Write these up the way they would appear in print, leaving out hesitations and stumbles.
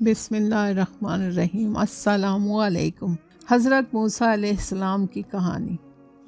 بسم اللہ الرحمن الرحیم۔ السلام علیکم۔ حضرت موسیٰ علیہ السلام کی کہانی۔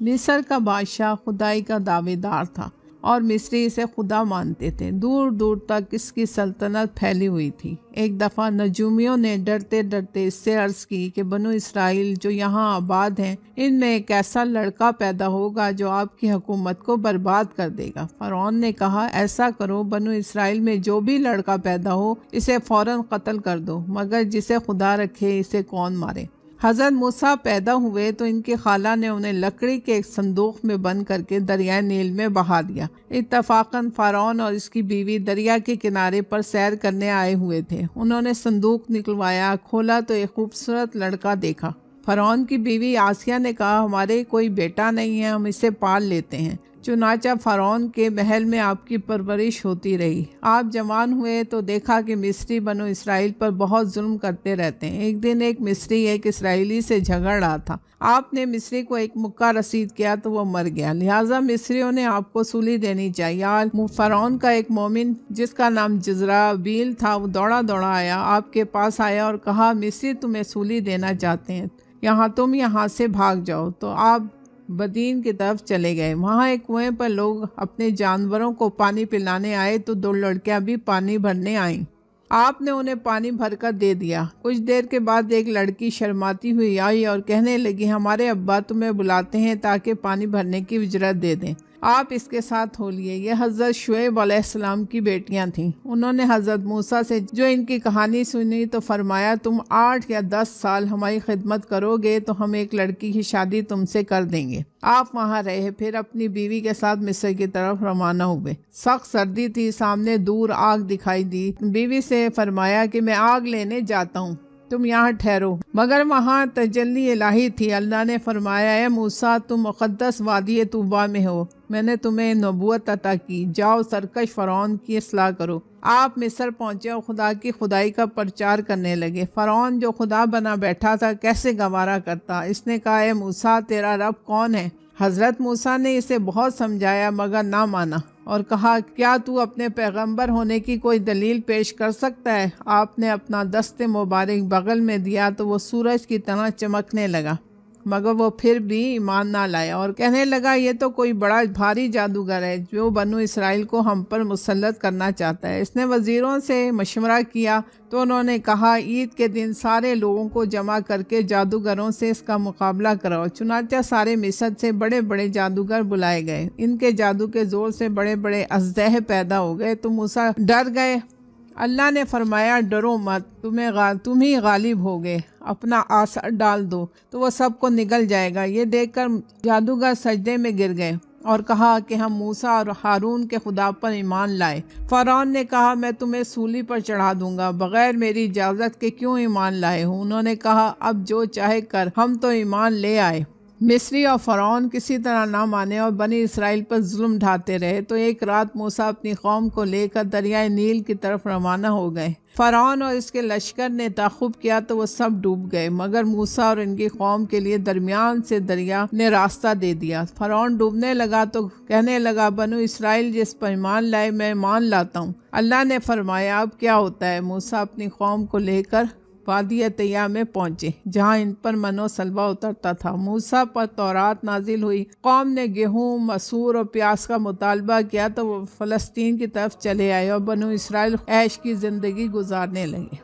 مصر کا بادشاہ خدائی کا دعوے دار تھا اور مصری اسے خدا مانتے تھے۔ دور دور تک اس کی سلطنت پھیلی ہوئی تھی۔ ایک دفعہ نجومیوں نے ڈرتے ڈرتے اس سے عرض کی کہ بنو اسرائیل جو یہاں آباد ہیں، ان میں ایک ایسا لڑکا پیدا ہوگا جو آپ کی حکومت کو برباد کر دے گا۔ فرعون نے کہا، ایسا کرو، بنو اسرائیل میں جو بھی لڑکا پیدا ہو اسے فوراً قتل کر دو، مگر جسے خدا رکھے اسے کون مارے۔ حضرت موسیٰ پیدا ہوئے تو ان کی خالہ نے انہیں لکڑی کے ایک صندوق میں بند کر کے دریائے نیل میں بہا دیا۔ اتفاقاً فرعون اور اس کی بیوی دریا کے کنارے پر سیر کرنے آئے ہوئے تھے۔ انہوں نے صندوق نکلوایا، کھولا تو ایک خوبصورت لڑکا دیکھا۔ فرعون کی بیوی آسیہ نے کہا، ہمارے کوئی بیٹا نہیں ہے، ہم اسے پال لیتے ہیں۔ چنانچہ فرعون کے محل میں آپ کی پرورش ہوتی رہی۔ آپ جوان ہوئے تو دیکھا کہ مصری بنو اسرائیل پر بہت ظلم کرتے رہتے ہیں۔ ایک دن ایک مصری ایک اسرائیلی سے جھگڑ رہا تھا۔ آپ نے مصری کو ایک مکہ رسید کیا تو وہ مر گیا، لہٰذا مصریوں نے آپ کو سولی دینی چاہیے۔ فرعون کا ایک مومن جس کا نام جزرابیل تھا، وہ دوڑا دوڑا آیا، آپ کے پاس آیا اور کہا، مصری تمہیں سولی دینا چاہتے ہیں، تم یہاں سے بھاگ جاؤ۔ تو آپ بدین کی طرف چلے گئے۔ وہاں ایک کنویں پر لوگ اپنے جانوروں کو پانی پلانے آئے تو دو لڑکیاں بھی پانی بھرنے آئیں۔ آپ نے انہیں پانی بھر کر دے دیا۔ کچھ دیر کے بعد ایک لڑکی شرماتی ہوئی آئی اور کہنے لگی، ہمارے ابا تمہیں بلاتے ہیں تاکہ پانی بھرنے کی اجرت دے دیں، آپ اس کے ساتھ ہو لیے۔ یہ حضرت شعیب علیہ السلام کی بیٹیاں تھیں۔ انہوں نے حضرت موسیٰ سے جو ان کی کہانی سنی تو فرمایا، تم 8 یا 10 سال ہماری خدمت کرو گے تو ہم ایک لڑکی کی شادی تم سے کر دیں گے۔ آپ وہاں رہے، پھر اپنی بیوی کے ساتھ مصر کی طرف روانہ ہوئے۔ سخت سردی تھی، سامنے دور آگ دکھائی دی۔ بیوی سے فرمایا کہ میں آگ لینے جاتا ہوں، تم یہاں ٹھہرو، مگر وہاں تجلی الہی تھی۔ اللہ نے فرمایا، اے موسیٰ، تم مقدس وادی طوبیٰ میں ہو، میں نے تمہیں نبوت عطا کی، جاؤ سرکش فرعون کی اصلاح کرو۔ آپ مصر پہنچے اور خدا کی خدائی کا پرچار کرنے لگے۔ فرعون جو خدا بنا بیٹھا تھا کیسے گوارا کرتا۔ اس نے کہا، اے موسیٰ، تیرا رب کون ہے؟ حضرت موسیٰ نے اسے بہت سمجھایا مگر نہ مانا اور کہا، کیا تو اپنے پیغمبر ہونے کی کوئی دلیل پیش کر سکتا ہے؟ آپ نے اپنا دست مبارک بغل میں دیا تو وہ سورج کی طرح چمکنے لگا، مگر وہ پھر بھی ایمان نہ لایا اور کہنے لگا، یہ تو کوئی بڑا بھاری جادوگر ہے جو بنو اسرائیل کو ہم پر مسلط کرنا چاہتا ہے۔ اس نے وزیروں سے مشورہ کیا تو انہوں نے کہا، عید کے دن سارے لوگوں کو جمع کر کے جادوگروں سے اس کا مقابلہ کراؤ۔ چنانچہ سارے مصر سے بڑے بڑے جادوگر بلائے گئے۔ ان کے جادو کے زور سے بڑے بڑے اژدہے پیدا ہو گئے تو موسیٰ ڈر گئے۔ اللہ نے فرمایا، ڈرو مت، تم ہی غالب ہوگے، اپنا عصا ڈال دو تو وہ سب کو نگل جائے گا۔ یہ دیکھ کر جادوگر سجدے میں گر گئے اور کہا کہ ہم موسیٰ اور ہارون کے خدا پر ایمان لائے۔ فرعون نے کہا، میں تمہیں سولی پر چڑھا دوں گا، بغیر میری اجازت کے کیوں ایمان لائے ہو؟ انہوں نے کہا، اب جو چاہے کر، ہم تو ایمان لے آئے۔ مصری اور فرعون کسی طرح نہ مانے اور بنی اسرائیل پر ظلم ڈھاتے رہے تو ایک رات موسیٰ اپنی قوم کو لے کر دریائے نیل کی طرف روانہ ہو گئے۔ فرعون اور اس کے لشکر نے تعاقب کیا تو وہ سب ڈوب گئے، مگر موسیٰ اور ان کی قوم کے لیے درمیان سے دریا نے راستہ دے دیا۔ فرعون ڈوبنے لگا تو کہنے لگا، بنو اسرائیل جس پر ایمان لائے میں ایمان لاتا ہوں۔ اللہ نے فرمایا، اب کیا ہوتا ہے؟ موسیٰ اپنی قوم کو لے کر وادی طیہ میں پہنچے جہاں ان پر من و سلوہ اترتا تھا۔ موسیٰ پر تورات نازل ہوئی۔ قوم نے گیہوں، مسور اور پیاز کا مطالبہ کیا تو وہ فلسطین کی طرف چلے آئے اور بنو اسرائیل عیش کی زندگی گزارنے لگے۔